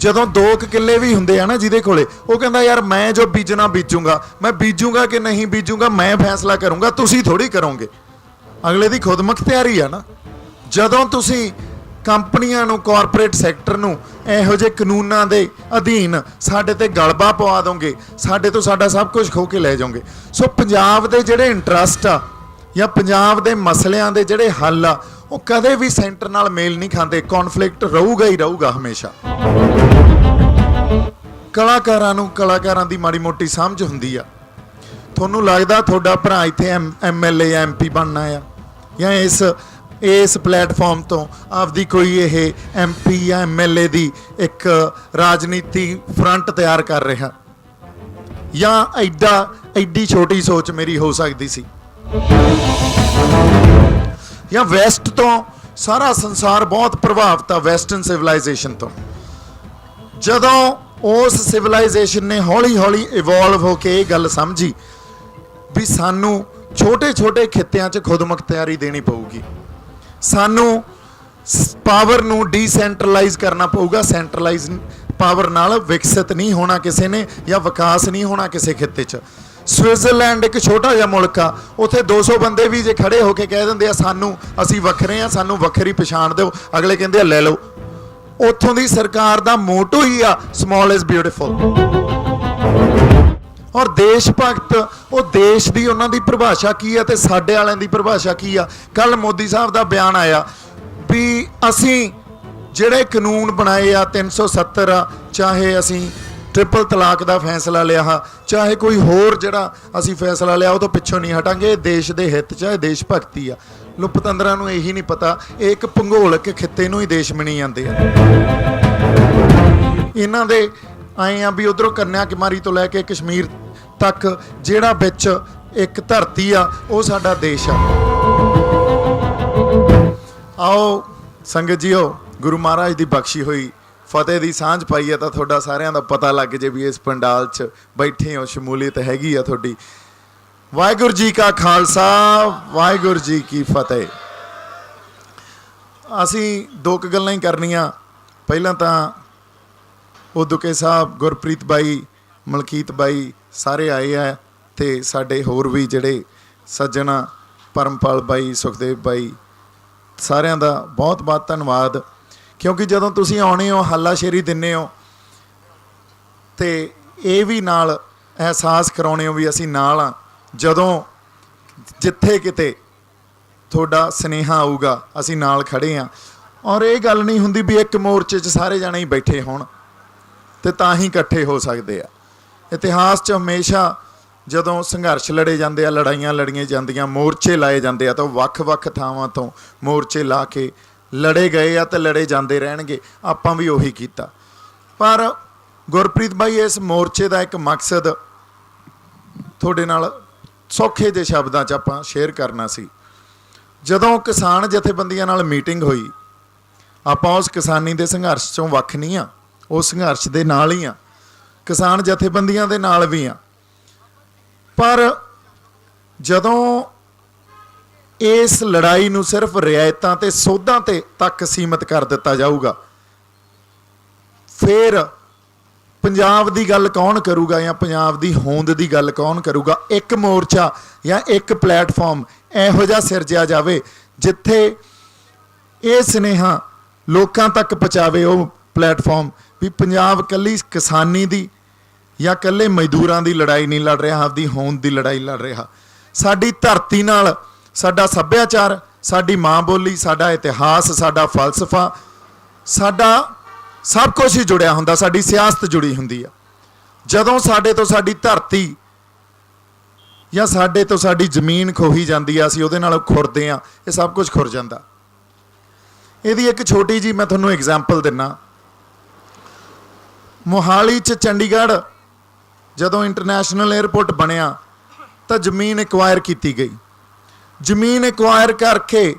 ਜਦੋਂ 2 ਕਿੱਲੇ ਵੀ ਹੁੰਦੇ ਆ ना ਜਿਹਦੇ ਕੋਲੇ, ਉਹ ਕਹਿੰਦਾ यार मैं जो बीजना बीजूंगा, मैं बीजूंगा कि नहीं बीजूंगा मैं फैसला करूंगा, तुसी थोड़ी करोगे। अगले दी खुद मुख्तियारी आ ना। ਜਦੋਂ ਤੁਸੀਂ ਕੰਪਨੀਆਂ ਨੂੰ, ਕਾਰਪੋਰੇਟ ਸੈਕਟਰ ਨੂੰ ਇਹੋ ਜਿਹੇ ਕਾਨੂੰਨਾਂ ਦੇ ਅਧੀਨ ਸਾਡੇ ਤੇ ਗਲਬਾ ਪਵਾ ਦੋਗੇ, ਸਾਡੇ ਤੋਂ ਸਾਡਾ ਸਭ ਕੁਝ ਖੋ ਕੇ ਲੈ ਜਾਓਗੇ। ਸੋ ਪੰਜਾਬ ਦੇ ਜਿਹੜੇ ਇੰਟਰਸਟ ਆ ਜਾਂ ਪੰਜਾਬ ਦੇ ਮਸਲਿਆਂ ਦੇ ਜਿਹੜੇ ਹੱਲ ਆ, ਉਹ ਕਦੇ ਵੀ ਸੈਂਟਰ ਨਾਲ ਮੇਲ ਨਹੀਂ ਖਾਂਦੇ। ਕੌਨਫਲਿਕਟ ਰਹੂਗਾ ਹੀ ਰਹੂਗਾ ਹਮੇਸ਼ਾ। ਕਲਾਕਾਰਾਂ ਨੂੰ ਕਲਾਕਾਰਾਂ ਦੀ ਮਾੜੀ ਮੋਟੀ ਸਮਝ ਹੁੰਦੀ ਆ। ਤੁਹਾਨੂੰ ਲੱਗਦਾ ਤੁਹਾਡਾ ਭਰਾ ਇੱਥੇ MLA ਜਾਂ MP ਬਣਨਾ ਆ, ਜਾਂ ਇਸ ਪਲੇਟਫਾਰਮ ਤੋਂ ਆਪਦੀ ਕੋਈ ਇਹ MP ਜਾਂ MLA ਦੀ ਇੱਕ ਰਾਜਨੀਤੀ ਫਰੰਟ ਤਿਆਰ ਕਰ ਰਿਹਾ, ਜਾਂ ਐਡੀ ਛੋਟੀ ਸੋਚ ਮੇਰੀ ਹੋ ਸਕਦੀ ਸੀ। ਜਾਂ ਵੈਸਟ ਤੋਂ ਸਾਰਾ ਸੰਸਾਰ ਬਹੁਤ ਪ੍ਰਭਾਵਿਤ ਆ ਵੈਸਟਰਨ ਸਿਵਲਾਈਜੇਸ਼ਨ ਤੋਂ। ਜਦੋਂ ਉਸ ਸਿਵਲਾਈਜੇਸ਼ਨ ਨੇ ਹੌਲੀ ਹੌਲੀ ਇਵੋਲਵ ਹੋ ਕੇ ਇਹ ਗੱਲ ਸਮਝੀ ਵੀ ਸਾਨੂੰ ਛੋਟੇ ਛੋਟੇ ਖਿੱਤਿਆਂ 'ਚ ਖੁਦ ਮੁਖਤਿਆਰੀ ਦੇਣੀ ਪਊਗੀ, ਸਾਨੂੰ ਪਾਵਰ ਨੂੰ ਡੀਸੈਂਟਰਲਾਈਜ਼ ਕਰਨਾ ਪਊਗਾ। ਸੈਂਟਰਲਾਈਜ਼ ਪਾਵਰ ਨਾਲ ਵਿਕਸਿਤ ਨਹੀਂ ਹੋਣਾ ਕਿਸੇ ਨੇ, ਜਾਂ ਵਿਕਾਸ ਨਹੀਂ ਹੋਣਾ ਕਿਸੇ ਖਿੱਤੇ 'ਚ। ਸਵਿਟਜ਼ਰਲੈਂਡ ਇੱਕ ਛੋਟਾ ਜਿਹਾ ਮੁਲਕ ਆ, ਉੱਥੇ 200 ਬੰਦੇ ਵੀ ਜੇ ਖੜੇ ਹੋ ਕੇ ਕਹਿ ਦਿੰਦੇ ਆ ਸਾਨੂੰ ਅਸੀਂ ਵੱਖਰੇ ਆ, ਸਾਨੂੰ ਵੱਖਰੀ ਪਛਾਣ ਦਿਓ, ਅਗਲੇ ਕਹਿੰਦੇ ਆ ਲੈ ਲਓ। ਉੱਥੋਂ ਦੀ ਸਰਕਾਰ ਦਾ ਮੋਟੋ ਹੀ ਆ ਸਮਾਲ ਇਜ਼ ਬਿਊਟੀਫੁਲ। ਔਰ ਦੇਸ਼ ਭਗਤ, ਉਹ ਦੇਸ਼ ਦੀ ਉਹਨਾਂ ਦੀ ਪਰਿਭਾਸ਼ਾ ਕੀ ਆ ਤੇ ਸਾਡੇ ਵਾਲਿਆਂ ਦੀ ਪਰਿਭਾਸ਼ਾ ਕੀ ਆ। ਕੱਲ ਮੋਦੀ ਸਾਹਿਬ ਦਾ ਬਿਆਨ ਆਇਆ ਵੀ ਅਸੀਂ ਜਿਹੜੇ ਕਾਨੂੰਨ ਬਣਾਏ ਆ 370 ਆ, ਚਾਹੇ ਅਸੀਂ ਟ੍ਰਿਪਲ ਤਲਾਕ ਦਾ ਫੈਸਲਾ ਲਿਆ, ਚਾਹੇ ਕੋਈ ਹੋਰ ਜਿਹੜਾ ਅਸੀਂ ਫੈਸਲਾ ਲਿਆ, ਉਹ ਤੋਂ ਪਿੱਛੋਂ ਨਹੀਂ ਹਟਾਂਗੇ। ਇਹ ਦੇਸ਼ ਦੇ ਹਿੱਤ 'ਚ ਹੈ, ਦੇਸ਼ ਭਗਤੀ ਆ। ਲੁਪਤੰਦਰਾਂ ਨੂੰ ਇਹੀ ਨਹੀਂ ਪਤਾ, ਇਹ ਇੱਕ ਭੂਗੋਲਕ ਖਿੱਤੇ ਨੂੰ ਹੀ ਦੇਸ਼ ਮਣੀ ਜਾਂਦੇ ਆ। ਇਹਨਾਂ ਦੇ ਆਏ ਆ ਵੀ ਉਧਰੋਂ ਕੰਨਿਆ ਕੁਮਾਰੀ ਤੋਂ ਲੈ ਕੇ ਕਸ਼ਮੀਰ ਤੱਕ ਜਿਹੜਾ ਵਿੱਚ ਇੱਕ ਧਰਤੀ ਆ, ਉਹ ਸਾਡਾ ਦੇਸ਼ ਆ। ਆਓ ਸੰਗਤ ਜੀਓ, ਗੁਰੂ ਮਹਾਰਾਜ ਦੀ ਬਖਸ਼ੀ ਹੋਈ ਫਤਿਹ ਦੀ ਸਾਂਝ ਪਾਈ ਹੈ ਤਾਂ ਤੁਹਾਡਾ ਸਾਰਿਆਂ ਦਾ ਪਤਾ ਲੱਗ ਜੇ ਵੀ ਇਸ ਪੰਡਾਲ 'ਚ ਬੈਠੇ ਹੋ, ਸ਼ਮੂਲੀਅਤ ਹੈਗੀ ਆ ਤੁਹਾਡੀ। ਵਾਹਿਗੁਰੂ ਜੀ ਕਾ ਖਾਲਸਾ, ਵਾਹਿਗੁਰੂ ਜੀ ਕੀ ਫਤਿਹ। ਅਸੀਂ 2 ਗੱਲਾਂ ਹੀ ਕਰਨੀਆਂ। ਪਹਿਲਾਂ ਤਾਂ ਉਦੁਕੇ ਸਾਹਿਬ, ਗੁਰਪ੍ਰੀਤ ਬਾਈ, ਮਲਕੀਤ ਬਾਈ ਸਾਰੇ ਆਏ ਆ, ਤੇ ਸਾਡੇ ਹੋਰ ਵੀ ਜਿਹੜੇ ਸੱਜਣ, ਪਰਮਪਾਲ ਬਾਈ, ਸੁਖਦੇਵ ਬਾਈ, ਸਾਰਿਆਂ ਦਾ ਬਹੁਤ ਬਹੁਤ ਧੰਨਵਾਦ। ਕਿਉਂਕਿ ਜਦੋਂ ਤੁਸੀਂ ਆਉਣੇ ਹੋ, ਹੱਲਾਸ਼ੇਰੀ ਦਿੰਦੇ ਹੋ, ਤੇ ਇਹ ਵੀ ਨਾਲ ਅਹਿਸਾਸ ਕਰਾਉਣੇ ਹੋ ਵੀ ਅਸੀਂ ਨਾਲ ਆ। ਜਦੋਂ ਜਿੱਥੇ ਕਿਤੇ ਤੁਹਾਡਾ ਸੁਨੇਹਾ ਆਊਗਾ, ਅਸੀਂ ਨਾਲ ਖੜੇ ਹਾਂ। ਔਰ ਇਹ ਗੱਲ ਨਹੀਂ ਹੁੰਦੀ ਵੀ ਇੱਕ ਮੋਰਚੇ 'ਚ ਸਾਰੇ ਜਾਣੇ ਹੀ ਬੈਠੇ ਹੋਣ ਤੇ ਤਾਂ ਹੀ ਇਕੱਠੇ ਹੋ ਸਕਦੇ ਆ। ਇਤਿਹਾਸ 'ਚ ਹਮੇਸ਼ਾ ਜਦੋਂ ਸੰਘਰਸ਼ ਲੜੇ ਜਾਂਦੇ ਆ, ਲੜਾਈਆਂ ਲੜੀਆਂ ਜਾਂਦੀਆਂ, ਮੋਰਚੇ ਲਾਏ ਜਾਂਦੇ ਆ, ਤਾਂ ਵੱਖ-ਵੱਖ ਥਾਵਾਂ ਤੋਂ ਮੋਰਚੇ ਲਾ ਕੇ ਲੜੇ ਗਏ ਆ ਤੇ ਲੜੇ ਜਾਂਦੇ ਰਹਿਣਗੇ। ਆਪਾਂ ਵੀ ਉਹੀ ਕੀਤਾ। ਪਰ ਗੁਰਪ੍ਰੀਤ ਬਾਈ, ਇਸ ਮੋਰਚੇ ਦਾ ਇੱਕ ਮਕਸਦ ਤੁਹਾਡੇ ਨਾਲ ਸੌਖੇ ਜਿਹੇ ਸ਼ਬਦਾਂ 'ਚ ਆਪਾਂ ਸ਼ੇਅਰ ਕਰਨਾ ਸੀ। ਜਦੋਂ ਕਿਸਾਨ ਜਥੇਬੰਦੀਆਂ ਨਾਲ ਮੀਟਿੰਗ ਹੋਈ, ਆਪਾਂ ਉਸ ਕਿਸਾਨੀ ਦੇ ਸੰਘਰਸ਼ 'ਚੋਂ ਵੱਖ ਨਹੀਂ ਆ, ਉਸ ਸੰਘਰਸ਼ ਦੇ ਨਾਲ ਹੀ ਆ, ਕਿਸਾਨ ਜਥੇਬੰਦੀਆਂ ਦੇ ਨਾਲ ਵੀ ਆ। ਪਰ ਜਦੋਂ ਇਸ ਲੜਾਈ ਨੂੰ ਸਿਰਫ ਰਿਆਇਤਾਂ ਤੇ ਸੋਧਾਂ ਤੇ ਤੱਕ ਸੀਮਿਤ ਕਰ ਦਿੱਤਾ ਜਾਊਗਾ, ਫਿਰ ਪੰਜਾਬ ਦੀ ਗੱਲ ਕੌਣ ਕਰੂਗਾ, ਜਾਂ ਪੰਜਾਬ ਦੀ ਹੋਂਦ ਦੀ ਗੱਲ ਕੌਣ ਕਰੂਗਾ। ਇੱਕ ਮੋਰਚਾ ਜਾਂ ਇੱਕ ਪਲੇਟਫਾਰਮ ਇਹੋ ਜਿਹਾ ਸਿਰਜਿਆ ਜਾਵੇ ਜਿੱਥੇ ਇਹ ਸੁਨੇਹਾ ਲੋਕਾਂ ਤੱਕ ਪਹੁੰਚਾਵੇ, ਉਹ ਪਲੇਟਫਾਰਮ ਵੀ ਪੰਜਾਬ ਇਕੱਲੀ ਕਿਸਾਨੀ ਦੀ ਜਾਂ ਇਕੱਲੇ ਮਜ਼ਦੂਰਾਂ ਦੀ ਲੜਾਈ ਨਹੀਂ ਲੜ ਰਿਹਾ, ਆਪਦੀ ਹੋਂਦ ਦੀ ਲੜਾਈ ਲੜ ਰਿਹਾ। ਸਾਡੀ ਧਰਤੀ ਨਾਲ ਸਾਡਾ ਸੱਭਿਆਚਾਰ, ਸਾਡੀ ਮਾਂ ਬੋਲੀ, ਸਾਡਾ ਇਤਿਹਾਸ, ਸਾਡਾ ਫਲਸਫਾ, ਸਾਡਾ ਸਭ ਕੁਝ ਹੀ ਜੁੜਿਆ ਹੁੰਦਾ, ਸਾਡੀ ਸਿਆਸਤ ਜੁੜੀ ਹੁੰਦੀ ਆ। ਜਦੋਂ ਸਾਡੇ ਤੋਂ ਸਾਡੀ ਧਰਤੀ ਜਾਂ ਸਾਡੇ ਤੋਂ ਸਾਡੀ ਜ਼ਮੀਨ ਖੋਹੀ ਜਾਂਦੀ ਆ, ਅਸੀਂ ਉਹਦੇ ਨਾਲ ਖੁਰਦੇ ਆ, ਇਹ ਸਭ ਕੁਝ ਖੁਰ ਜਾਂਦਾ। ਇਹਦੀ ਇੱਕ ਛੋਟੀ ਜੀ ਮੈਂ ਤੁਹਾਨੂੰ ਐਗਜ਼ਾਮਪਲ ਦਿੰਨਾ। ਮੋਹਾਲੀ 'ਚ ਚੰਡੀਗੜ੍ਹ ਜਦੋਂ ਇੰਟਰਨੈਸ਼ਨਲ ਏਅਰਪੋਰਟ ਬਣਿਆ ਤਾਂ ਜ਼ਮੀਨ ਐਕਵਾਇਰ ਕੀਤੀ ਗਈ। ਜ਼ਮੀਨ ਐਕਵਾਇਰ ਕਰਕੇ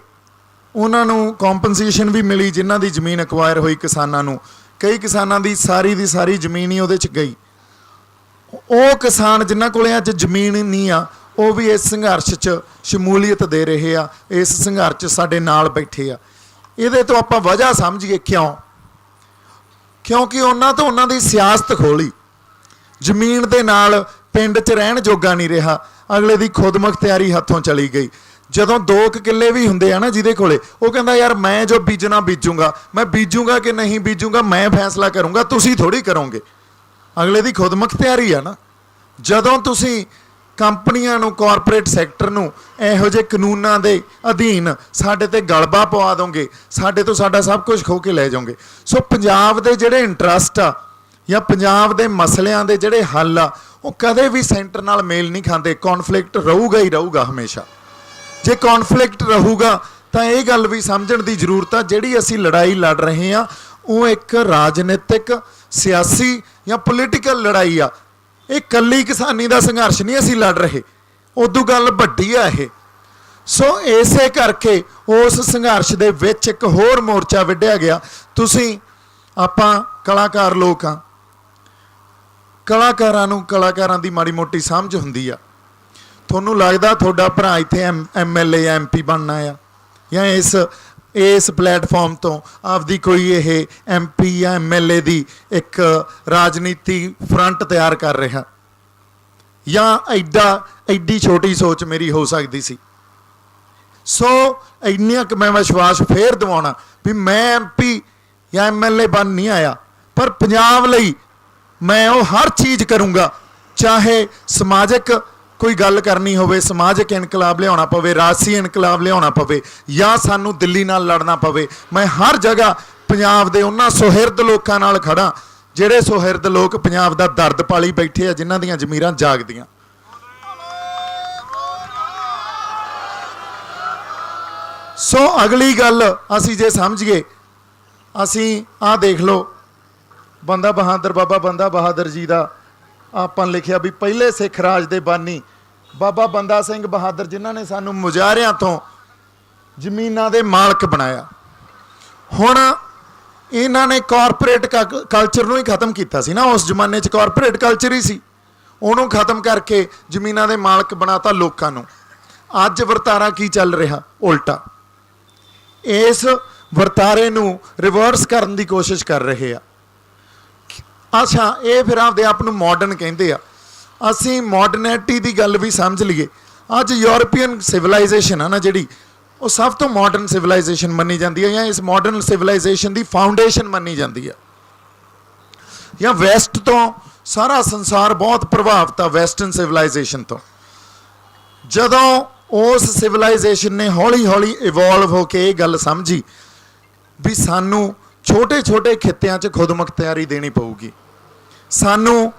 ਉਹਨਾਂ ਨੂੰ ਕੰਪਨਸੇਸ਼ਨ ਵੀ ਮਿਲੀ, ਜਿਨ੍ਹਾਂ ਦੀ ਜ਼ਮੀਨ ਐਕਵਾਇਰ ਹੋਈ ਕਿਸਾਨਾਂ ਨੂੰ। ਕਈ ਕਿਸਾਨਾਂ ਦੀ ਸਾਰੀ ਜ਼ਮੀਨ ਹੀ ਉਹਦੇ 'ਚ ਗਈ। ਉਹ ਕਿਸਾਨ ਜਿਨ੍ਹਾਂ ਕੋਲ ਅੱਜ ਜ਼ਮੀਨ ਨਹੀਂ ਆ, ਉਹ ਵੀ ਇਸ ਸੰਘਰਸ਼ 'ਚ ਸ਼ਮੂਲੀਅਤ ਦੇ ਰਹੇ ਆ, ਇਸ ਸੰਘਰਸ਼ 'ਚ ਸਾਡੇ ਨਾਲ ਬੈਠੇ ਆ। ਇਹਦੇ ਤੋਂ ਆਪਾਂ ਵਜ੍ਹਾ ਸਮਝੀਏ ਕਿਉਂ। क्योंकि उन्होंने दी सियासत खोली, ਜ਼ਮੀਨ ਦੇ ਨਾਲ ਪਿੰਡ 'ਚ ਰਹਿਣ ਜੋਗਾ ਨਹੀਂ ਰਿਹਾ, ਅਗਲੇ ਦੀ ਖੁਦਮੁਖਤਿਆਰੀ ਹੱਥੋਂ ਚਲੀ ਗਈ। ਜਦੋਂ 2 ਕਿੱਲੇ ਵੀ ਹੁੰਦੇ ਆ ਨਾ ਜਿਹਦੇ ਕੋਲੇ, ਉਹ ਕਹਿੰਦਾ ਯਾਰ ਮੈਂ ਜੋ ਬੀਜਣਾ ਬੀਜੂੰਗਾ, ਮੈਂ ਬੀਜੂੰਗਾ ਕਿ ਨਹੀਂ ਬੀਜੂੰਗਾ ਮੈਂ ਫੈਸਲਾ ਕਰੂੰਗਾ, ਤੁਸੀਂ ਥੋੜੀ ਕਰੋਗੇ। ਅਗਲੇ ਦੀ ਖੁਦਮੁਖਤਿਆਰੀ ਆ ਨਾ। ਜਦੋਂ ਤੁਸੀਂ ਕੰਪਨੀਆਂ ਨੂੰ, ਕਾਰਪੋਰੇਟ ਸੈਕਟਰ ਨੂੰ ਇਹੋ ਜਿਹੇ ਕਾਨੂੰਨਾਂ ਦੇ ਅਧੀਨ ਸਾਡੇ ਤੇ ਗਲਬਾ ਪਵਾ ਦੋਗੇ, ਸਾਡੇ ਤੋਂ ਸਾਡਾ ਸਭ ਕੁਝ ਖੋਹ ਕੇ ਲੈ ਜਾਓਗੇ। ਸੋ ਪੰਜਾਬ ਦੇ ਜਿਹੜੇ ਇੰਟਰਸਟ ਆ ਜਾਂ ਪੰਜਾਬ ਦੇ ਮਸਲਿਆਂ ਦੇ ਜਿਹੜੇ ਹੱਲ ਆ ਉਹ ਕਦੇ ਵੀ ਸੈਂਟਰ ਨਾਲ ਮੇਲ ਨਹੀਂ ਖਾਂਦੇ। ਕੌਨਫਲਿਕਟ ਰਹੂਗਾ ਹੀ ਰਹੂਗਾ ਹਮੇਸ਼ਾ। ਜੇ ਕੌਨਫਲਿਕਟ ਰਹੂਗਾ ਤਾਂ ਇਹ ਗੱਲ ਵੀ ਸਮਝਣ ਦੀ ਜ਼ਰੂਰਤ ਆ, ਜਿਹੜੀ ਅਸੀਂ ਲੜਾਈ ਲੜ ਰਹੇ ਹਾਂ ਉਹ ਇੱਕ ਰਾਜਨੀਤਿਕ, ਸਿਆਸੀ ਜਾਂ ਪੋਲੀਟੀਕਲ ਲੜਾਈ ਆ। ਇਹ ਕੱਲੀ ਕਿਸਾਨੀ ਦਾ ਸੰਘਰਸ਼ ਨਹੀਂ ਅਸੀਂ ਲੜ ਰਹੇ, ਉਦੋਂ ਗੱਲ ਵੱਡੀ ਆ ਇਹ। ਸੋ ਇਸੇ ਕਰਕੇ ਉਸ ਸੰਘਰਸ਼ ਦੇ ਵਿੱਚ ਇੱਕ ਹੋਰ ਮੋਰਚਾ ਵਿੱਢਿਆ ਗਿਆ। ਤੁਸੀਂ ਆਪਾਂ ਕਲਾਕਾਰ ਲੋਕ ਆ, ਕਲਾਕਾਰਾਂ ਨੂੰ ਕਲਾਕਾਰਾਂ ਦੀ ਮਾੜੀ ਮੋਟੀ ਸਮਝ ਹੁੰਦੀ ਆ। ਤੁਹਾਨੂੰ ਲੱਗਦਾ ਤੁਹਾਡਾ ਭਰਾ ਇੱਥੇ MLA ਜਾਂ MP ਬਣਨਾ ਆ, ਜਾਂ ਇਸ ਪਲੇਟਫਾਰਮ ਤੋਂ ਆਪਦੀ ਕੋਈ ਇਹ MP ਜਾਂ MLA ਦੀ ਇੱਕ ਰਾਜਨੀਤੀ ਫਰੰਟ ਤਿਆਰ ਕਰ ਰਿਹਾ, ਜਾਂ ਐਡੀ ਛੋਟੀ ਸੋਚ ਮੇਰੀ ਹੋ ਸਕਦੀ ਸੀ। ਸੋ ਇੰਨਾ ਕੁ ਮੈਂ ਵਿਸ਼ਵਾਸ ਫੇਰ ਦਿਵਾਉਣਾ ਵੀ ਮੈਂ MP ਜਾਂ MLA ਬਣ ਨਹੀਂ ਆਇਆ, ਪਰ ਪੰਜਾਬ ਲਈ ਮੈਂ ਉਹ ਹਰ ਚੀਜ਼ ਕਰੂੰਗਾ, ਚਾਹੇ ਸਮਾਜਿਕ ਕੋਈ ਗੱਲ ਕਰਨੀ ਹੋਵੇ, ਸਮਾਜਿਕ ਇਨਕਲਾਬ ਲਿਆਉਣਾ ਪਵੇ, ਰਾਜਸੀ ਇਨਕਲਾਬ ਲਿਆਉਣਾ ਪਵੇ, ਜਾਂ ਸਾਨੂੰ ਦਿੱਲੀ ਨਾਲ ਲੜਨਾ ਪਵੇ। ਮੈਂ ਹਰ ਜਗ੍ਹਾ ਪੰਜਾਬ ਦੇ ਉਹਨਾਂ ਸੁਹਿਰਦ ਲੋਕਾਂ ਨਾਲ ਖੜਾ ਜਿਹੜੇ ਸੁਹਿਰਦ ਲੋਕ ਪੰਜਾਬ ਦਾ ਦਰਦ ਪਾਲੀ ਬੈਠੇ ਆ, ਜਿਨ੍ਹਾਂ ਦੀਆਂ ਜ਼ਮੀਰਾਂ ਜਾਗਦੀਆਂ। ਸੋ ਅਗਲੀ ਗੱਲ ਅਸੀਂ ਜੇ ਸਮਝੀਏ, ਅਸੀਂ ਆਹ ਦੇਖ ਲਓ ਬੰਦਾ ਬਹਾਦਰ, ਬਾਬਾ ਬੰਦਾ ਬਹਾਦਰ ਜੀ ਦਾ ਆਪਾਂ ਲਿਖਿਆ ਵੀ ਪਹਿਲੇ ਸਿੱਖ ਰਾਜ ਦੇ ਬਾਨੀ ਬਾਬਾ ਬੰਦਾ ਸਿੰਘ ਬਹਾਦਰ, ਜਿਨ੍ਹਾਂ ਨੇ ਸਾਨੂੰ ਮੁਜ਼ਾਹਰਿਆਂ ਤੋਂ ਜ਼ਮੀਨਾਂ ਦੇ ਮਾਲਕ ਬਣਾਇਆ। ਹੁਣ ਇਹਨਾਂ ਨੇ ਕਾਰਪੋਰੇਟ ਕਲਚਰ ਨੂੰ ਹੀ ਖਤਮ ਕੀਤਾ ਸੀ ਨਾ। ਉਸ ਜ਼ਮਾਨੇ 'ਚ ਕਾਰਪੋਰੇਟ ਕਲਚਰ ਹੀ ਸੀ, ਉਹਨੂੰ ਖਤਮ ਕਰਕੇ ਜ਼ਮੀਨਾਂ ਦੇ ਮਾਲਕ ਬਣਾਤਾ ਲੋਕਾਂ ਨੂੰ। ਅੱਜ ਵਰਤਾਰਾ ਕੀ ਚੱਲ ਰਿਹਾ? ਉਲਟਾ। ਇਸ ਵਰਤਾਰੇ ਨੂੰ ਰਿਵਰਸ ਕਰਨ ਦੀ ਕੋਸ਼ਿਸ਼ ਕਰ ਰਹੇ ਆ। ਅੱਛਾ, ਇਹ ਫਿਰ ਆਪਦੇ ਆਪ ਨੂੰ ਮਾਡਰਨ ਕਹਿੰਦੇ ਆ। ਅਸੀਂ ਮਾਡਰਨਿਟੀ ਦੀ ਗੱਲ ਵੀ ਸਮਝ ਲਈਏ। ਅੱਜ ਯੂਰਪੀਅਨ ਸਿਵਲਾਈਜੇਸ਼ਨ ਆ ਨਾ ਜਿਹੜੀ, ਉਹ ਸਭ ਤੋਂ ਮਾਡਰਨ ਸਿਵਲਾਈਜੇਸ਼ਨ ਮੰਨੀ ਜਾਂਦੀ ਹੈ, ਜਾਂ ਇਸ ਮਾਡਰਨ ਸਿਵਲਾਈਜੇਸ਼ਨ ਦੀ ਫਾਊਂਡੇਸ਼ਨ ਮੰਨੀ ਜਾਂਦੀ ਹੈ। ਜਾਂ ਵੈਸਟ ਤੋਂ ਸਾਰਾ ਸੰਸਾਰ ਬਹੁਤ ਪ੍ਰਭਾਵਿਤ ਆ ਵੈਸਟਰਨ ਸਿਵਲਾਈਜੇਸ਼ਨ ਤੋਂ। ਜਦੋਂ ਉਸ ਸਿਵਲਾਈਜੇਸ਼ਨ ਨੇ ਹੌਲੀ ਹੌਲੀ ਇਵੋਲਵ ਹੋ ਕੇ ਇਹ ਗੱਲ ਸਮਝੀ ਵੀ ਸਾਨੂੰ ਛੋਟੇ ਛੋਟੇ ਖਿੱਤਿਆਂ 'ਚ ਖੁਦਮੁਖਤਿਆਰੀ ਦੇਣੀ ਪਊਗੀ, ਸਾਨੂੰ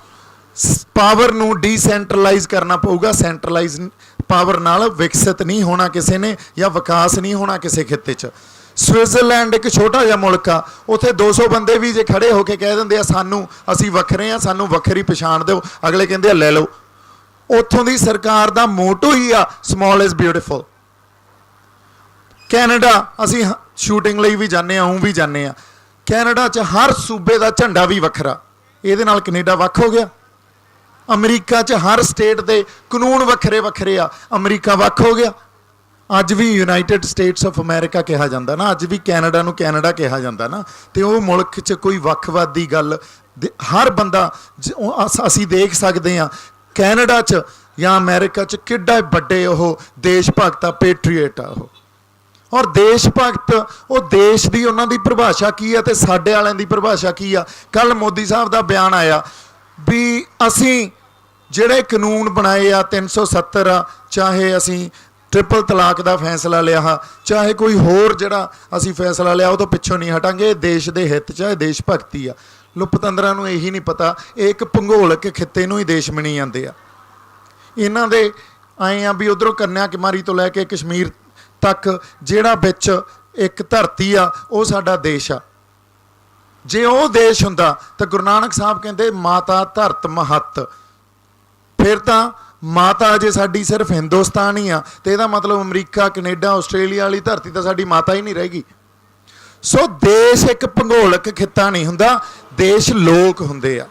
ਪਾਵਰ ਨੂੰ ਡੀਸੈਂਟਰਲਾਈਜ਼ ਕਰਨਾ ਪਊਗਾ। ਸੈਂਟਰਲਾਈਜ਼ ਪਾਵਰ ਨਾਲ ਵਿਕਸਿਤ ਨਹੀਂ ਹੋਣਾ ਕਿਸੇ ਨੇ, ਜਾਂ ਵਿਕਾਸ ਨਹੀਂ ਹੋਣਾ ਕਿਸੇ ਖਿੱਤੇ 'ਚ। ਸਵਿਟਜ਼ਰਲੈਂਡ ਇੱਕ ਛੋਟਾ ਜਿਹਾ ਮੁਲਕ ਆ, ਉੱਥੇ 200 ਬੰਦੇ ਵੀ ਜੇ ਖੜੇ ਹੋ ਕੇ ਕਹਿ ਦਿੰਦੇ ਆ ਸਾਨੂੰ ਅਸੀਂ ਵੱਖਰੇ ਆ, ਸਾਨੂੰ ਵੱਖਰੀ ਪਛਾਣ ਦਿਓ, ਅਗਲੇ ਕਹਿੰਦੇ ਆ ਲੈ ਲਓ। ਉੱਥੋਂ ਦੀ ਸਰਕਾਰ ਦਾ ਮੋਟੋ ਹੀ ਆ ਸਮਾਲ ਇਜ਼ ਬਿਊਟੀਫੁਲ। ਕੈਨੇਡਾ ਅਸੀਂ ਸ਼ੂਟਿੰਗ ਲਈ ਵੀ ਜਾਂਦੇ ਹਾਂ, ਉਹ ਵੀ ਜਾਂਦੇ ਹਾਂ। ਕੈਨੇਡਾ 'ਚ ਹਰ ਸੂਬੇ ਦਾ ਝੰਡਾ ਵੀ ਵੱਖਰਾ, ਇਹਦੇ ਨਾਲ ਕੈਨੇਡਾ ਵੱਖ ਹੋ ਗਿਆ। ਅਮਰੀਕਾ 'ਚ ਹਰ ਸਟੇਟ ਦੇ ਕਾਨੂੰਨ ਵੱਖਰੇ ਵੱਖਰੇ ਆ, ਅਮਰੀਕਾ ਵੱਖ ਹੋ ਗਿਆ। ਅੱਜ ਵੀ ਯੂਨਾਈਟਿਡ ਸਟੇਟਸ ਆਫ ਅਮਰੀਕਾ ਕਿਹਾ ਜਾਂਦਾ ਨਾ, ਅੱਜ ਵੀ ਕੈਨੇਡਾ ਨੂੰ ਕੈਨੇਡਾ ਕਿਹਾ ਜਾਂਦਾ ਨਾ। ਤੇ ਉਹ ਮੁਲਕ 'ਚ ਕੋਈ ਵੱਖਵਾਦ ਦੀ ਗੱਲ ਹਰ ਬੰਦਾ ਅਸੀਂ ਦੇਖ ਸਕਦੇ ਹਾਂ। ਕੈਨੇਡਾ 'ਚ ਜਾਂ ਅਮਰੀਕਾ 'ਚ ਕਿੱਡਾ ਵੱਡੇ ਉਹ ਦੇਸ਼ ਭਗਤ ਆ, ਪੈਟਰੀਅਟ ਆ ਉਹ। ਔਰ ਦੇਸ਼ ਭਗਤ, ਉਹ ਦੇਸ਼ ਦੀ ਉਹਨਾਂ ਦੀ ਪਰਿਭਾਸ਼ਾ ਕੀ ਆ ਤੇ ਸਾਡੇ ਵਾਲਿਆਂ ਦੀ ਪਰਿਭਾਸ਼ਾ ਕੀ ਆ। ਕੱਲ੍ਹ ਮੋਦੀ ਸਾਹਿਬ ਦਾ ਬਿਆਨ ਆਇਆ ਵੀ ਅਸੀਂ ਜਿਹੜੇ ਕਾਨੂੰਨ ਬਣਾਏ ਆ 370 ਆ, ਚਾਹੇ ਅਸੀਂ ਟ੍ਰਿਪਲ ਤਲਾਕ ਦਾ ਫੈਸਲਾ ਲਿਆ, ਚਾਹੇ ਕੋਈ ਹੋਰ ਜਿਹੜਾ ਅਸੀਂ ਫੈਸਲਾ ਲਿਆ, ਉਹ ਤੋਂ ਪਿੱਛੋਂ ਨਹੀਂ ਹਟਾਂਗੇ। ਦੇਸ਼ ਦੇ ਹਿੱਤ 'ਚ ਇਹ ਦੇਸ਼ ਭਗਤੀ ਆ। ਪਤੰਦਰਾਂ ਨੂੰ ਇਹੀ ਨਹੀਂ ਪਤਾ, ਇਹ ਇੱਕ ਭੂਗੋਲਿਕ ਖਿੱਤੇ ਨੂੰ ਹੀ ਦੇਸ਼ ਮਣੀ ਜਾਂਦੇ ਆ। ਇਹਨਾਂ ਦੇ ਆਏ ਆ ਵੀ ਉੱਧਰੋਂ ਕੰਨਿਆ ਕੁਮਾਰੀ ਤੋਂ ਲੈ ਕੇ ਕਸ਼ਮੀਰ ਤੱਕ ਜਿਹੜਾ ਵਿੱਚ ਇੱਕ ਧਰਤੀ ਆ, ਉਹ ਸਾਡਾ ਦੇਸ਼ ਆ। ਜੇ ਉਹ ਦੇਸ਼ ਹੁੰਦਾ ਤਾਂ ਗੁਰੂ ਨਾਨਕ ਸਾਹਿਬ ਕਹਿੰਦੇ ਮਾਤਾ ਧਰਤ ਮਹੱਤ। ਫਿਰ ਤਾਂ ਮਾਤਾ ਜੇ ਸਾਡੀ ਸਿਰਫ ਹਿੰਦੁਸਤਾਨ ਹੀ ਆ, ਤੇ ਇਹਦਾ ਮਤਲਬ ਅਮਰੀਕਾ, ਕੈਨੇਡਾ, ਆਸਟ੍ਰੇਲੀਆ ਵਾਲੀ ਧਰਤੀ ਤਾਂ ਸਾਡੀ ਮਾਤਾ ਹੀ ਨਹੀਂ ਰਹੇਗੀ। ਸੋ ਦੇਸ਼ ਇੱਕ ਭੂਗੋਲਿਕ ਖਿੱਤਾ ਨਹੀਂ ਹੁੰਦਾ, ਦੇਸ਼ ਲੋਕ ਹੁੰਦੇ ਆ।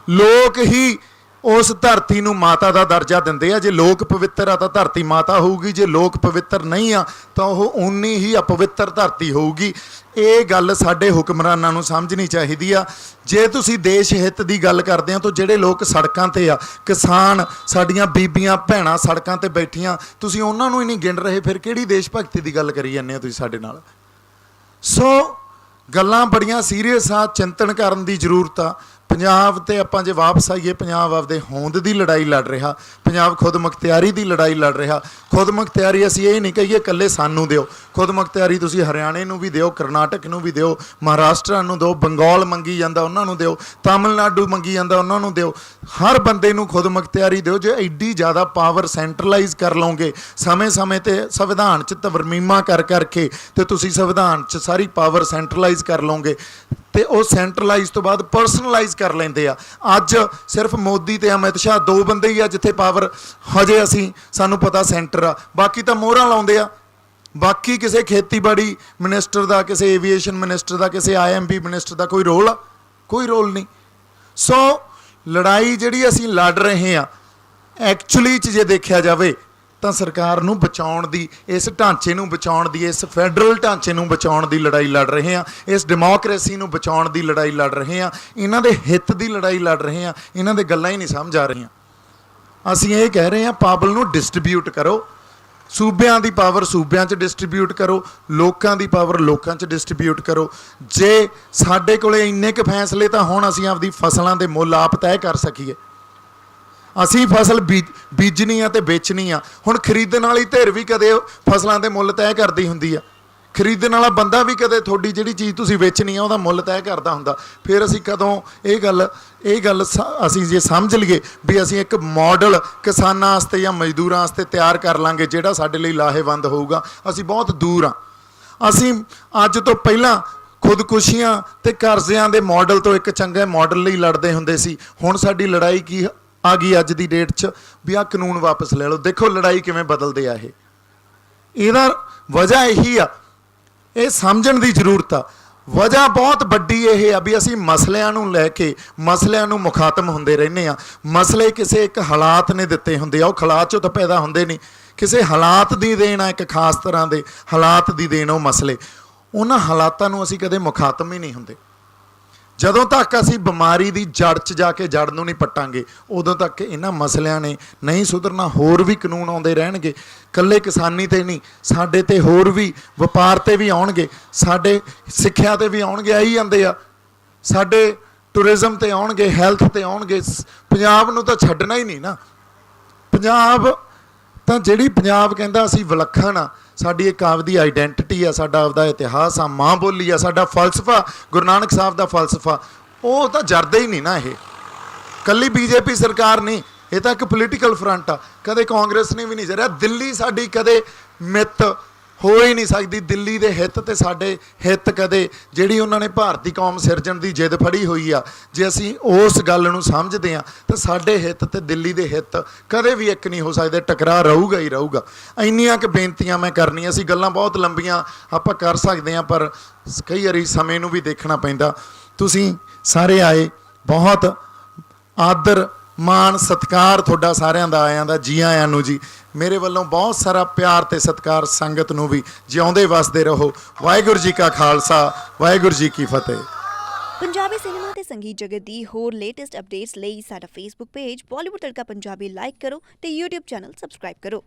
ਲੋਕ ਹੀ ਉਸ ਧਰਤੀ ਨੂੰ ਮਾਤਾ ਦਾ ਦਰਜਾ ਦਿੰਦੇ ਆ। ਜੇ ਲੋਕ ਪਵਿੱਤਰ ਆ ਤਾਂ ਧਰਤੀ ਮਾਤਾ ਹੋਊਗੀ, ਜੇ ਲੋਕ ਪਵਿੱਤਰ ਨਹੀਂ ਆ ਤਾਂ ਉਹ ਓਨੀ ਹੀ ਅਪਵਿੱਤਰ ਧਰਤੀ ਹੋਊਗੀ। ਇਹ ਗੱਲ ਸਾਡੇ ਹੁਕਮਰਾਨਾਂ ਨੂੰ ਸਮਝਣੀ ਚਾਹੀਦੀ ਆ। ਜੇ ਤੁਸੀਂ ਦੇਸ਼ ਹਿੱਤ ਦੀ ਗੱਲ ਕਰਦੇ ਹੋ ਤਾਂ ਜਿਹੜੇ ਲੋਕ ਸੜਕਾਂ ਤੇ ਆ, ਕਿਸਾਨ, ਸਾਡੀਆਂ ਬੀਬੀਆਂ ਭੈਣਾਂ ਸੜਕਾਂ ਤੇ ਬੈਠੀਆਂ, ਤੁਸੀਂ ਉਹਨਾਂ ਨੂੰ ਹੀ ਨਹੀਂ ਗਿਣ ਰਹੇ, ਫਿਰ ਕਿਹੜੀ ਦੇਸ਼ ਭਗਤੀ ਦੀ ਗੱਲ ਕਰੀ ਜਾਂਦੇ ਹੋ ਤੁਸੀਂ ਸਾਡੇ ਨਾਲ। ਸੋ ਗੱਲਾਂ ਬੜੀਆਂ ਸੀਰੀਅਸ ਆ, ਚਿੰਤਨ ਕਰਨ ਦੀ ਜ਼ਰੂਰਤ ਆ। ਪੰਜਾਬ ਤੇ ਆਪਾਂ ਜੇ ਵਾਪਸ ਆਈਏ, ਪੰਜਾਬ ਆਪਦੇ ਹੋਂਦ ਦੀ ਲੜਾਈ ਲੜ ਰਿਹਾ, ਪੰਜਾਬ ਖੁਦ ਮੁਖਤਿਆਰੀ ਦੀ ਲੜਾਈ ਲੜ ਰਿਹਾ। ਖੁਦ ਮੁਖਤਿਆਰੀ ਅਸੀਂ ਇਹ ਨਹੀਂ ਕਹੀਏ ਇਕੱਲੇ ਸਾਨੂੰ ਦਿਓ, ਖੁਦ ਮੁਖਤਿਆਰੀ ਤੁਸੀਂ ਹਰਿਆਣੇ ਨੂੰ ਵੀ ਦਿਓ, ਕਰਨਾਟਕ ਨੂੰ ਵੀ ਦਿਓ, ਮਹਾਰਾਸ਼ਟਰ ਨੂੰ ਦਿਓ, ਬੰਗਾਲ ਮੰਗੀ ਜਾਂਦਾ ਉਹਨਾਂ ਨੂੰ ਦਿਓ, ਤਾਮਿਲਨਾਡੂ ਮੰਗੀ ਜਾਂਦਾ ਉਹਨਾਂ ਨੂੰ ਦਿਓ। ਹਰ ਬੰਦੇ ਨੂੰ ਖੁਦ ਮੁਖਤਿਆਰੀ ਦਿਓ। ਜੇ ਐਡੀ ਜ਼ਿਆਦਾ ਪਾਵਰ ਸੈਂਟਰਲਾਈਜ਼ ਕਰ ਲਓਗੇ, ਸਮੇਂ-ਸਮੇਂ 'ਤੇ ਸੰਵਿਧਾਨ 'ਚ ਤਰਮੀਮਾਂ ਕਰ ਕਰਕੇ ਤੇ ਤੁਸੀਂ ਸੰਵਿਧਾਨ 'ਚ ਸਾਰੀ ਪਾਵਰ ਸੈਂਟਰਲਾਈਜ਼ ਕਰ ਲਓਗੇ ਤੇ ਉਹ ਸੈਂਟਰਲਾਈਜ਼ ਤੋਂ ਬਾਅਦ ਪਰਸਨਲਾਈਜ਼ ਕਰ ਲੈਂਦੇ ਆ। ਅੱਜ ਸਿਰਫ ਮੋਦੀ ਤੇ ਅਮਿਤ ਸ਼ਾਹ ਦੋ ਬੰਦੇ ਹੀ ਆ ਜਿੱਥੇ ਪਾਵਰ ਹਜੇ ਸਾਨੂੰ ਪਤਾ ਸੈਂਟਰ ਆ, ਬਾਕੀ ਤਾਂ ਮੋਹਰਾਂ ਲਾਉਂਦੇ ਆ। ਬਾਕੀ ਕਿਸੇ ਖੇਤੀਬਾੜੀ ਮਿਨਿਸਟਰ ਦਾ, ਕਿਸੇ ਏਵੀਏਸ਼ਨ ਮਿਨਿਸਟਰ ਦਾ, ਕਿਸੇ IMB ਮਿਨਿਸਟਰ ਦਾ ਕੋਈ ਰੋਲ ਆ? ਕੋਈ ਰੋਲ ਨਹੀਂ। ਸੋ ਲੜਾਈ ਜਿਹੜੀ ਅਸੀਂ ਲੜ ਰਹੇ ਹਾਂ, ਐਕਚੁਅਲੀ 'ਚ ਜੇ ਦੇਖਿਆ ਜਾਵੇ ਤਾਂ ਸਰਕਾਰ ਨੂੰ ਬਚਾਉਣ ਦੀ, ਇਸ ਢਾਂਚੇ ਨੂੰ ਬਚਾਉਣ ਦੀ, ਇਸ ਫੈਡਰਲ ਢਾਂਚੇ ਨੂੰ ਬਚਾਉਣ ਦੀ ਲੜਾਈ ਲੜ ਰਹੇ ਹਾਂ, ਇਸ ਡੈਮੋਕ੍ਰੇਸੀ ਨੂੰ ਬਚਾਉਣ ਦੀ ਲੜਾਈ ਲੜ ਰਹੇ ਹਾਂ, ਇਹਨਾਂ ਦੇ ਹਿੱਤ ਦੀ ਲੜਾਈ ਲੜ ਰਹੇ ਹਾਂ। ਇਹਨਾਂ ਦੇ ਗੱਲਾਂ ਹੀ ਨਹੀਂ ਸਮਝ ਆ ਰਹੀਆਂ। ਅਸੀਂ ਇਹ ਕਹਿ ਰਹੇ ਹਾਂ ਪਾਵਰ ਨੂੰ ਡਿਸਟ੍ਰੀਬਿਊਟ ਕਰੋ, ਸੂਬਿਆਂ ਦੀ ਪਾਵਰ ਸੂਬਿਆਂ 'ਚ ਡਿਸਟ੍ਰੀਬਿਊਟ ਕਰੋ, ਲੋਕਾਂ ਦੀ ਪਾਵਰ ਲੋਕਾਂ 'ਚ ਡਿਸਟ੍ਰੀਬਿਊਟ ਕਰੋ। ਜੇ ਸਾਡੇ ਕੋਲੇ ਇੰਨੇ ਕੁ ਫੈਸਲੇ ਤਾਂ ਹੁਣ ਅਸੀਂ ਆਪਦੀ ਫਸਲਾਂ ਦੇ ਮੁੱਲ ਆਪ ਤੈਅ ਕਰ ਸਕੀਏ। ਅਸੀਂ ਫਸਲ ਬੀਜਣੀ ਆ ਤੇ ਵੇਚਣੀ ਆ। ਹੁਣ ਖਰੀਦਣ ਵਾਲੀ ਧਿਰ ਵੀ ਕਦੇ ਫਸਲਾਂ ਦੇ ਮੁੱਲ ਤੈਅ ਕਰਦੀ ਹੁੰਦੀ ਆ, ਖਰੀਦਣ ਵਾਲਾ ਬੰਦਾ ਵੀ ਕਦੇ ਤੁਹਾਡੀ ਜਿਹੜੀ ਚੀਜ਼ ਤੁਸੀਂ ਵੇਚਣੀ ਆ ਉਹਦਾ ਮੁੱਲ ਤੈਅ ਕਰਦਾ ਹੁੰਦਾ। ਫਿਰ ਅਸੀਂ ਕਦੋਂ ਇਹ ਗੱਲ ਅਸੀਂ ਜੇ ਸਮਝ ਲਈਏ ਵੀ ਅਸੀਂ ਇੱਕ ਮਾਡਲ ਕਿਸਾਨਾਂ ਵਾਸਤੇ ਜਾਂ ਮਜ਼ਦੂਰਾਂ ਵਾਸਤੇ ਤਿਆਰ ਕਰ ਲਾਂਗੇ ਜਿਹੜਾ ਸਾਡੇ ਲਈ ਲਾਹੇਵੰਦ ਹੋਊਗਾ, ਅਸੀਂ ਬਹੁਤ ਦੂਰ ਆ। ਅਸੀਂ ਅੱਜ ਤੋਂ ਪਹਿਲਾਂ ਖੁਦਕੁਸ਼ੀਆਂ ਤੇ ਕਰਜ਼ਿਆਂ ਦੇ ਮਾਡਲ ਤੋਂ ਇੱਕ ਚੰਗੇ ਮਾਡਲ ਲਈ ਲੜਦੇ ਹੁੰਦੇ ਸੀ। ਹੁਣ ਸਾਡੀ ਲੜਾਈ ਕੀ ਆ ਗਈ ਅੱਜ ਦੀ ਡੇਟ 'ਚ ਵੀ ਆਹ ਕਾਨੂੰਨ ਵਾਪਸ ਲੈ ਲਓ। ਦੇਖੋ ਲੜਾਈ ਕਿਵੇਂ ਬਦਲਦੇ ਆ। ਇਹਦਾ ਵਜ੍ਹਾ ਇਹੀ ਆ, ਇਹ ਸਮਝਣ ਦੀ ਜ਼ਰੂਰਤ ਆ। ਵਜ੍ਹਾ ਬਹੁਤ ਵੱਡੀ ਇਹ ਆ ਵੀ ਅਸੀਂ ਮਸਲਿਆਂ ਨੂੰ ਲੈ ਕੇ ਮਸਲਿਆਂ ਨੂੰ ਮੁਖਾਤਮ ਹੁੰਦੇ ਰਹਿੰਦੇ ਆ। ਮਸਲੇ ਕਿਸੇ ਇੱਕ ਹਾਲਾਤ ਨੇ ਦਿੱਤੇ ਹੁੰਦੇ ਆ, ਉਹ ਹਾਲਾਤ 'ਚੋਂ ਤਾਂ ਪੈਦਾ ਹੁੰਦੇ ਨਹੀਂ, ਕਿਸੇ ਹਾਲਾਤ ਦੀ ਦੇਣ ਆ, ਇੱਕ ਖਾਸ ਤਰ੍ਹਾਂ ਦੇ ਹਾਲਾਤ ਦੀ ਦੇਣ ਉਹ ਮਸਲੇ। ਉਹਨਾਂ ਹਾਲਾਤਾਂ ਨੂੰ ਅਸੀਂ ਕਦੇ ਮੁਖਾਤਮ ਹੀ ਨਹੀਂ ਹੁੰਦੇ। ਜਦੋਂ ਤੱਕ ਅਸੀਂ ਬਿਮਾਰੀ ਦੀ ਜੜ 'ਚ ਜਾ ਕੇ ਜੜ ਨੂੰ ਨਹੀਂ ਪੱਟਾਂਗੇ, ਉਦੋਂ ਤੱਕ ਇਹਨਾਂ ਮਸਲਿਆਂ ਨੇ ਨਹੀਂ ਸੁਧਰਨਾ। ਹੋਰ ਵੀ ਕਾਨੂੰਨ ਆਉਂਦੇ ਰਹਿਣਗੇ, ਇਕੱਲੇ ਕਿਸਾਨੀ 'ਤੇ ਨਹੀਂ, ਸਾਡੇ 'ਤੇ ਹੋਰ ਵੀ ਵਪਾਰ 'ਤੇ ਵੀ ਆਉਣਗੇ, ਸਾਡੇ ਸਿੱਖਿਆ 'ਤੇ ਵੀ ਆਉਣਗੇ, ਆਈ ਜਾਂਦੇ ਆ, ਸਾਡੇ ਟੂਰਿਜ਼ਮ 'ਤੇ ਆਉਣਗੇ, ਹੈਲਥ 'ਤੇ ਆਉਣਗੇ। ਪੰਜਾਬ ਨੂੰ ਤਾਂ ਛੱਡਣਾ ਹੀ ਨਹੀਂ ਨਾ। ਪੰਜਾਬ ਤਾਂ ਜਿਹੜੀ ਪੰਜਾਬ ਕਹਿੰਦਾ ਅਸੀਂ ਵਿਲੱਖਣ ਆ, ਸਾਡੀ ਇੱਕ ਆਪਦੀ ਆਈਡੈਂਟਿਟੀ ਆ, ਸਾਡਾ ਆਪਦਾ ਇਤਿਹਾਸ ਆ, ਮਾਂ ਬੋਲੀ ਆ, ਸਾਡਾ ਫਲਸਫਾ, ਗੁਰੂ ਨਾਨਕ ਸਾਹਿਬ ਦਾ ਫਲਸਫਾ, ਉਹ ਤਾਂ ਜਰਦਾ ਹੀ ਨਹੀਂ ਨਾ। ਇਹ ਕੱਲੀ BJP ਸਰਕਾਰ ਨਹੀਂ, ਇਹ ਤਾਂ ਇੱਕ ਪੋਲੀਟੀਕਲ ਫਰੰਟ ਆ। ਕਦੇ ਕਾਂਗਰਸ ਨੇ ਵੀ ਨਹੀਂ ਜਰਿਆ। ਦਿੱਲੀ ਸਾਡੀ ਕਦੇ ਮਿੱਤ ਹੋ ਹੀ ਨਹੀਂ ਸਕਦੀ। ਦਿੱਲੀ ਦੇ ਹਿੱਤ ਤੇ ਸਾਡੇ ਹਿੱਤ ਕਦੇ, ਜਿਹੜੀ ਉਹਨਾਂ ਨੇ ਭਾਰਤੀ ਕੌਮ ਸਿਰਜਣ ਦੀ ਜਿੱਦ ਫੜੀ ਹੋਈ ਆ, ਜੇ ਅਸੀਂ ਉਸ ਗੱਲ ਨੂੰ ਸਮਝਦੇ ਹਾਂ ਤਾਂ ਸਾਡੇ ਹਿੱਤ ਤੇ ਦਿੱਲੀ ਦੇ ਹਿੱਤ ਕਦੇ ਵੀ ਇੱਕ ਨਹੀਂ ਹੋ ਸਕਦੇ, ਟਕਰਾਅ ਰਹੂਗਾ ਹੀ ਰਹੂਗਾ। ਇੰਨੀਆਂ ਕੁ ਬੇਨਤੀਆਂ ਮੈਂ ਕਰਨੀਆਂ ਸੀ। ਗੱਲਾਂ ਬਹੁਤ ਲੰਬੀਆਂ ਆਪਾਂ ਕਰ ਸਕਦੇ ਹਾਂ, ਪਰ ਕਈ ਵਾਰੀ ਸਮੇਂ ਨੂੰ ਵੀ ਦੇਖਣਾ ਪੈਂਦਾ। ਤੁਸੀਂ ਸਾਰੇ ਆਏ, ਬਹੁਤ ਆਦਰ ਮਾਣ ਸਤਿਕਾਰ ਤੁਹਾਡਾ ਸਾਰਿਆਂ ਦਾ, ਆਇਆਂ ਦਾ। ਜੀ ਆਇਆਂ ਨੂੰ ਜੀ, ਮੇਰੇ ਵੱਲੋਂ ਬਹੁਤ ਸਾਰਾ ਪਿਆਰ ਤੇ ਸਤਿਕਾਰ। ਸੰਗਤ ਨੂੰ ਵੀ ਜਿਉਂਦੇ ਵਸਦੇ ਰਹੋ। ਵਾਹਿਗੁਰੂ ਜੀ ਕਾ ਖਾਲਸਾ, ਵਾਹਿਗੁਰੂ ਜੀ ਕੀ ਫਤਿਹ। ਪੰਜਾਬੀ ਸਿਨੇਮਾ ਤੇ ਸੰਗੀਤ ਜਗਤ ਦੀ ਹੋਰ ਲੇਟੈਸਟ ਅਪਡੇਟਸ ਲਈ ਸਾਡਾ ਫੇਸਬੁੱਕ ਪੇਜ ਬਾਲੀਵੁੱਡ ਤੜਕਾ ਪੰਜਾਬੀ ਲਾਈਕ ਕਰੋ ਤੇ YouTube ਚੈਨਲ ਸਬਸਕ੍ਰਾਈਬ ਕਰੋ।